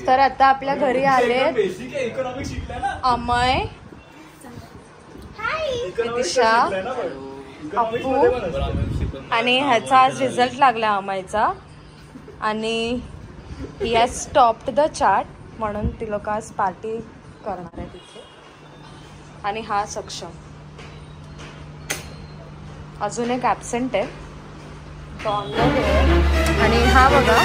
तर आता आपल्या घरी आले अमय, नितिशा, अप्पू आणि ह्याचा आज रिझल्ट लागला अमयचा आणि he has topped the chart म्हणून ती लोक आज पार्टी करणार आहे तिथे. आणि हा सक्षम अजून एक ॲब्सेंट आहे तो ऑनलाईन आहे. आणि हा बघा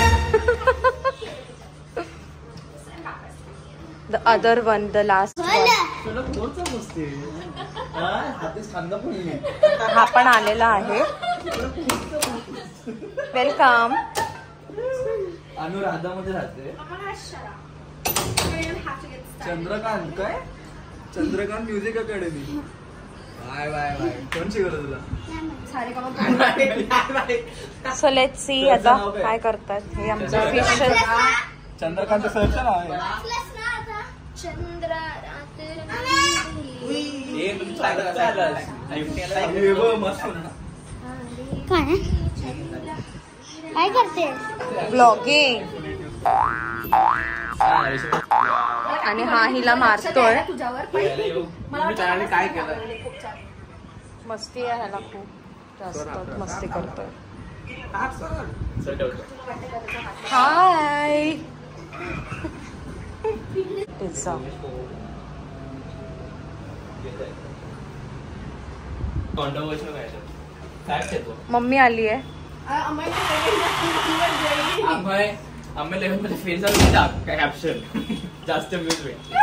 the other one, the last one. हा पण आलेला आहे. वेलकम. अनुराधामध्ये राहते. चंद्रकांत काय? Chandrakant music academy. Bye bye bye. कोण शिकवलं तुला? सो लेट्स सी आता काय करतात हे आमचं ऑफिशियल. चंद्रकांत सरचं नाव आहे. काय करते? ब्लॉगिंग. आणि हा हिला मारतोय. काय केलं? मस्ती आहे ह्याला खूप जास्त मस्ती करतोय. हाय. पिझ्झा. मम्मी आली आहे. आम्ही 11 मध्ये फेल झालो. कॅप्शन जास्त व्ह्यूज भेटले.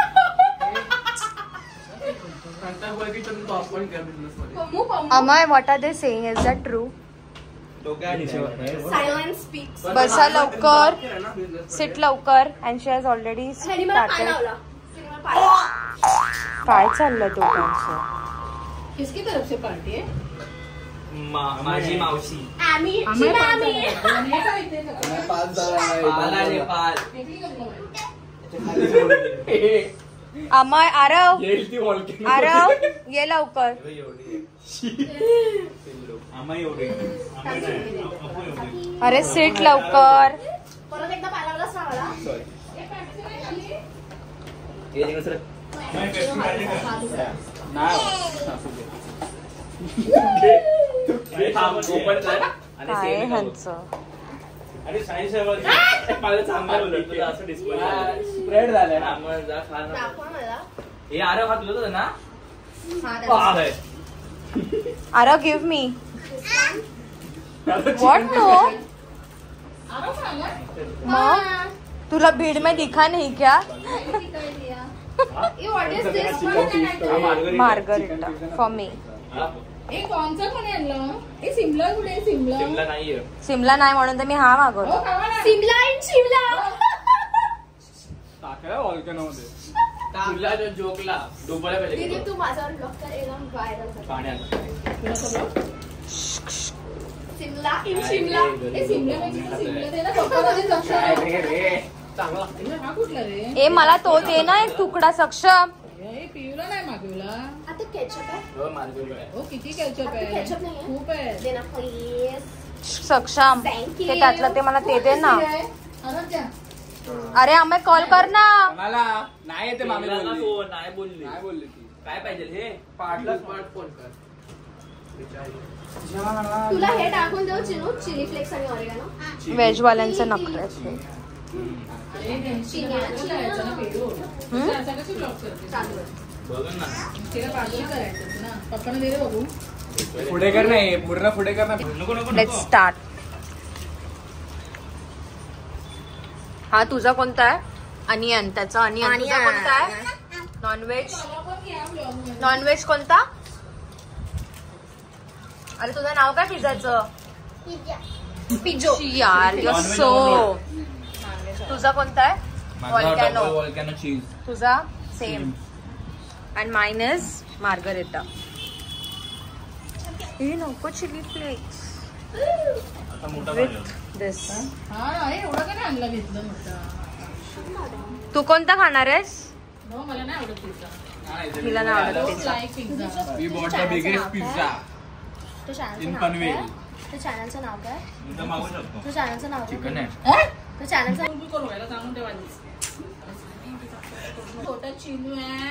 Amay, what are they saying? Is that true? बसा लवकर, सिट लवकर. And she has already started. काय चाललंय दोघांचं? किसकी तरफ से पार्टी है? माझी मावशी. अमय, आरव आरव ये लवकर. अरे सीट लवकर. परत एकदा पालावलाच ना काय ह्यांचं? स्प्रेड झालंय ना. हे आरव हात होत ना. Aarav give me. What no? मग तुला भीड़ में दिखा नहीं क्या? Margherita for me. कौन सा कोणी आणलं? सिमला कुठे? सिमला नाहीये. सिमला नाही म्हणून तर मी हा मागवला. सिमला इन शिमला. टाकला वॉल्कॅनोमध्ये. तुला जो जोकला डुबायला पाहिजे. दीदी तू माझ्यावर ब्लॉक कर. एकदम व्हायरल पाण्यात. सिमला इन शिमला. ए सिमला म्हणजे सिमला ते ना कोकणामध्ये लक्षण चांगला लागते ना. हा कुठला रे? ए मला तो दे ना एक तुकडा सक्षम. ए पिऊला नाही मागवला. आता केचप आहे. हो मार्गरिटा आहे. ओ किती केचप आहे? केचप नाही आहे. खूप आहे. दे ना प्लीज. सक्षम ते त्यातलं ते मला ते दे ना. अरे द्या. अरे अमय कॉल कर ना. मला नाही येते. मामी नाही बोलली. नाही बोलली ती. काय पाहिजे हे? पाटला स्मार्टफोन कर. तुला हे टाकून देऊ चिनू. चिली फ्लेक्स आणि ऑरिगॅनो. व्हेज वाल्यांचे नखरे आहेत. पुढे कर नाही. पूर्ण पुढे कर ना. Let's start. हा तुझा कोणता आहे? अनियन. त्याचा अनियन. तुझा कोणता आहे? नॉनव्हेज. नॉनव्हेज कोणता? अरे तुझं नाव काय पिझ्झाचं? पिझ्झो. यार यू सो. तुझा कोणता आहे? वॉल्कॅनो चीज. तुझा same. And mine is margherita. हे नको चिली फ्लेक्स विथ दिस. एवढं काय आणलं घेतलं मोठा. तू कोणता खाणार आहेस? मला नाही आवडत पिझ्झा. तिला नाही आवडत pizza. We bought the biggest pizza in Panvel. चॅनलचं नाव काय? चॅनलचं नाव चिकन आहे. तर चॅनलचा करू याला सांगून ठेवायचं. छोटा चिनू आहे,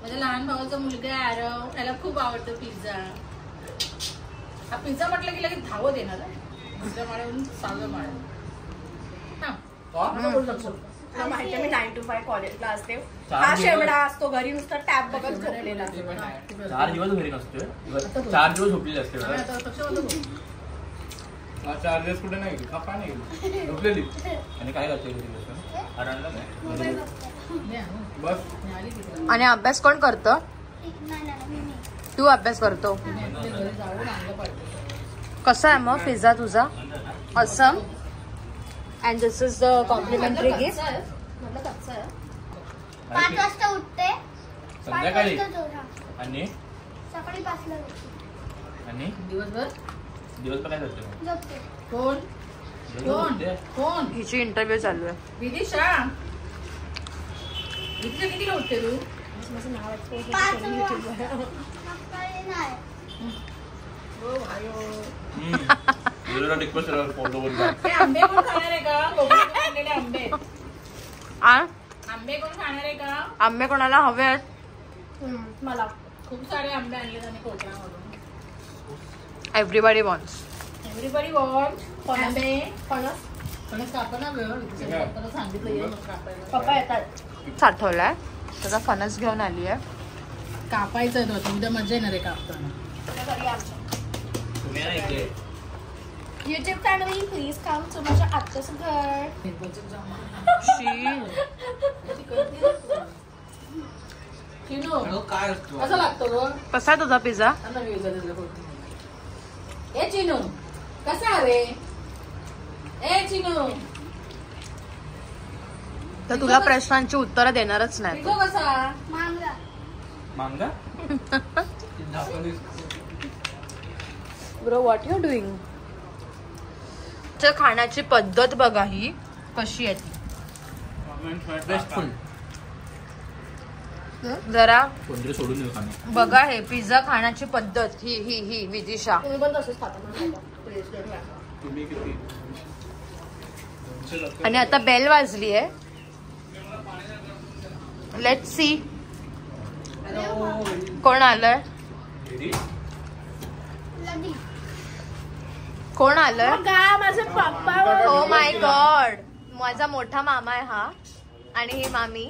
माझ्या लहान भावाचा मुलगा आहे आरव, त्याला खूप आवडतो पिझ्झा. हा पिझ्झा म्हटलं की लगेच धावत येणार आहे. दुसऱ्या माळ्यावरून 6व्या माळ्यावर. हा बोलू शकतो. हा माहिती मी 9 to 5 कॉलेजला असते. हा शेवडा असतो घरी नुसता टॅब बघत झोपलेला. 4 दिवस घरी नसतोय, 4 दिवस झोपलेली असते. 4 दिवस कुठे नाही गेली, कापा नाही गेली, झोपलेली. आणि काय करते आरामला नाही बस. आणि अभ्यास कोण करतं? तू अभ्यास करतो. कसा आहे मग पिझ्झा तुझा? असम. And this is the complimentary gift. 5 वाजता उठते, संध्याकाळी. 5 वाजता आणि सकाळी 5 ला आणि दिवसभर दिवसभर काय करते? झोपते. कोण कोण कोण? हिची इंटरव्ह्यू चालू आहे. विदिशा, विदिशा कितीला उठते तू? 5 सकाळी नाही. हो भाई हो. रिक्वेस्ट फोटो वर ते आंबे कोण खाणार आहे का? कोकणातून आणलेले आंबे. आंबे कोण खाणार आहे का? आंबे कोणाला हवे आहेत? मला. खूप सारे आंबे आणले आणि कोकणामधून. Everybody wants. एव्हरीबडी वॉन्ट आंबे. फणस कापा वेळ. पप्पाला सांगितलं ये मग कापायला. पप्पा येतात. साठवलाय त्याचा फणस घेऊन आली आहे. कापायचं आहे तो. उद्या मजा येणार आहे कापताना. तुम्ही ना इथे YouTube family please come to माझ्या आत्याचं घर. चिनू काय असतो कसं लागतो ग? कसा आहे तुझा पिझ्झा? ए चिनू कसा रे? ए चिनू तर तुला प्रश्नांची उत्तरं देणारच नाही. पिझ्झा कसा? मांगा. मांगा. Bro what you doing? खाण्याची पद्धत बघा ही कशी आहे ती. रेस्टफुल. जरा कोणतरी सोडून देऊ खाणं. बघा हे पिझ्झा खाण्याची पद्धत ही ही ही विदिशा. तुम्ही पण तसेच खाता. तुम्ही किती? आणि आता बेल वाजली आहे. लेट्स सी कोण आलंय. लदी. कोण आलंय? माझा पप्पा. Oh my God. माझा मोठा मामा आहे हा. आणि ही मामी.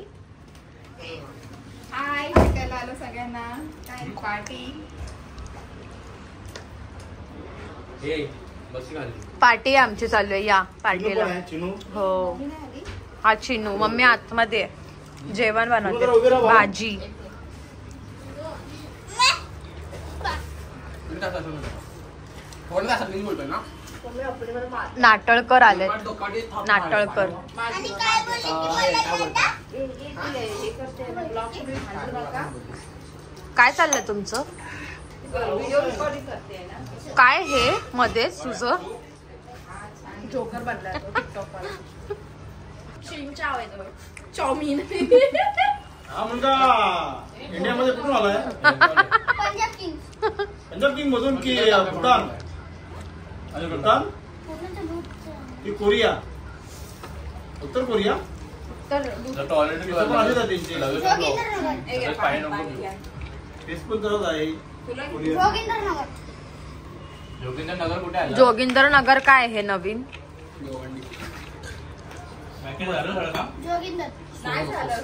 हाय भेटायला आलो सगळ्यांना. काय पार्टी? पार्टी आमची चालू आहे. या पार्टीला. हो हा चिनू. मम्मी आतमध्ये आहे. जेवण बनवते. भाजी. नाटळकर आले. नाटळकर. आणि काय बोलली की मला काय चाललंय तुमचं? काय हे मध्येच तुझं? जोकर बनलाय तो टिकटॉक वाला. चिंचाव आहे तो. चाऊमीन. हा मुलगा इंडियामध्ये कुठून आलाय? पंजाब किंग्स. पंजाब किंग मधून की भूतान? आणि भूतान की कोरिया? उत्तर कोरिया? टॉयलेट इथं पण असेच आहे त्यांचे. जोगिंदरनगर. तेच पण करत आहे. जोगिंदरनगर. जोगिंदर नगर कुठे आलं? जोगिंदर नगर काय हे नवीन? जोगिंदर. नाही झालं.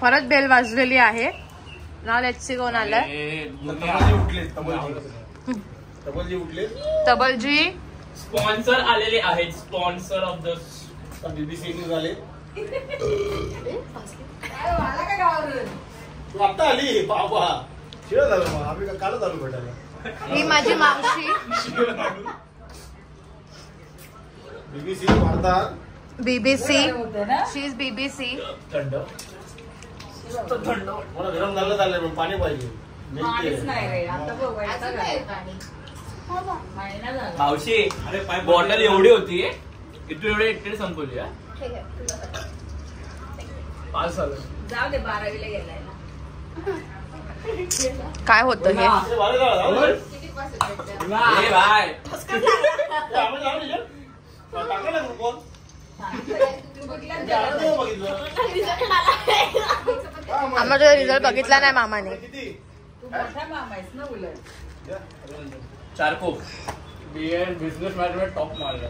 परत बेल वाजलेली आहे. ना लेट्स सी कोण आलंय. तबलजी उठले. तबलजी उठले. तबलजी स्पॉन्सर आलेले आहेत. Sponsor of the BBC news आले. आला का गावावरून? तू आता आली बाबा. शिळ झालं मग. आम्ही कालच आलो भेटायला. ही माझी मावशी. बीबीसी भारतात. बीबीसी. होते ना. शी इज बीबीसी. थंड. मला गरम झालं चाललंय पण पाणी पाहिजे. पाणीच नाही रे. आता बघायचं काय पाणी. हो बा. महिना झाला. मावशी बॉटल एवढी होती की तू एवढे एकटे संपवली. ठीक आहे. पास झालं. जाऊ दे 12वीला गेलाय ना. काय होतं हे? अरे बाहेर जा. किती पास आहेत? ए बाय. आम्ही जाऊ दे. टाका ना ग्रुपवर. आम्हाला रिझल्ट बघितला नाही मामाने. तू मोठा मामा आहेस ना उलट. 4 कोक. बिझनेस मॅनेजमेंट टॉप मारला.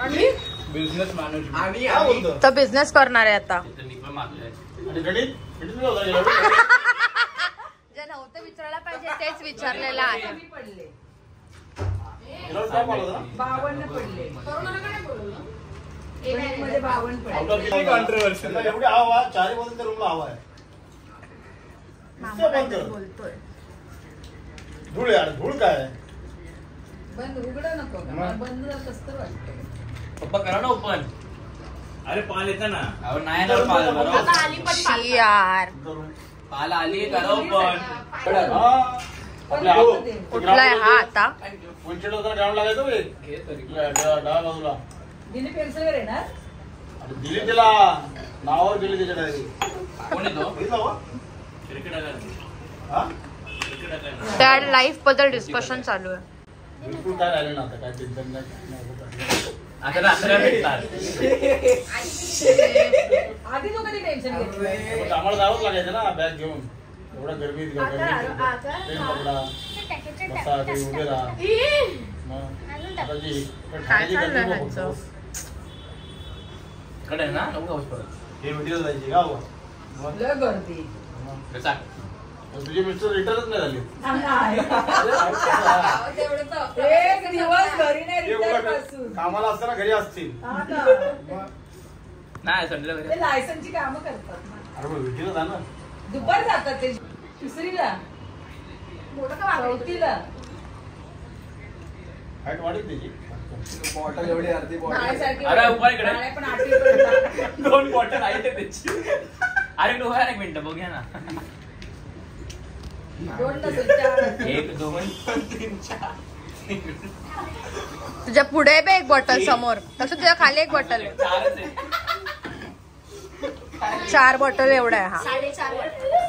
आणि बिझनेस मॅनेजमेंट आणि तो बिझनेस करणार आहे आता. जे नव्हतं विचारायला पाहिजे तेच विचारलेलं आहे. कमी पडले 52 पडले. एक मध्ये 52 पडले. कॉन्ट्रोवर्सी. एवढी हवा 4 पर्यंत रूमला हवा आहे. बोलतोय धूळ यार, धूळ काय बंद उघडा नको का? मला बंद कसं तर वाटतं. पप्पा करा ना ओपन. अरे पाल येतं ना. अहो नाही ना पाल आता बरोबर. आली पण पाल. शी यार. पाल आली करा ओपन. आपल्या कुठलाय हा आता? पुंचेड होता ग्राउंड लागायचं बे. घे तरी. डाव्या बाजूला दिली पेन्सिल वर येणार. अरे दिली तिला, नावावर दिली त्याच्या डायरी. कोण येतो? बघितलं हो? हा? त्या लाईफ बद्दल डिस्कशन चालू आहे. बिलकुल काय राहिलं ना आता, काय टेन्शन नाही. आता रात्र भेटतात. आधी तू कधी टेन्शन घेतलं? पण आम्हाला जावंच लागायचं ना बॅग घेऊन. एवढा गर्मीत ट्रेन पकडा, बसा, तुम्ही उभे राहा. मग आता जी ठाण्याची गर्दी बघ फक्त. कडे ना नको पाऊस पडत. हे भेटीला जायची का हो? मग लय गर्दी. कसा? तुझे मिस्टर रिटर्नच नाही झाले. एक दिवस घरी नाही रिटर्न पासून. कामाला असताना घरी असतील. मग नाही संडेला घरी. ते लायसनची कामं करतात ना. अरे मग भेटीला जा ना. दुपार जातात ते. तिसरीला चौथीला. हाईट वाढेल त्याची. बॉटल एवढी अर्धी नाळ्यासारखी अरे उपाय इकडे. नाळ्या पण 8वी पर्यंत. 2 बॉटल आहे ते त्याची. अरे डोळा एक मिनिट बघूया ना. 2 नसेल 4. 1 2 3 4. तुझ्या पुढे बे एक बॉटल समोर, तसं तुझ्या खाली एक बॉटल आहे. 4च आहे. 4 बॉटल एवढा आहे हा. 4.5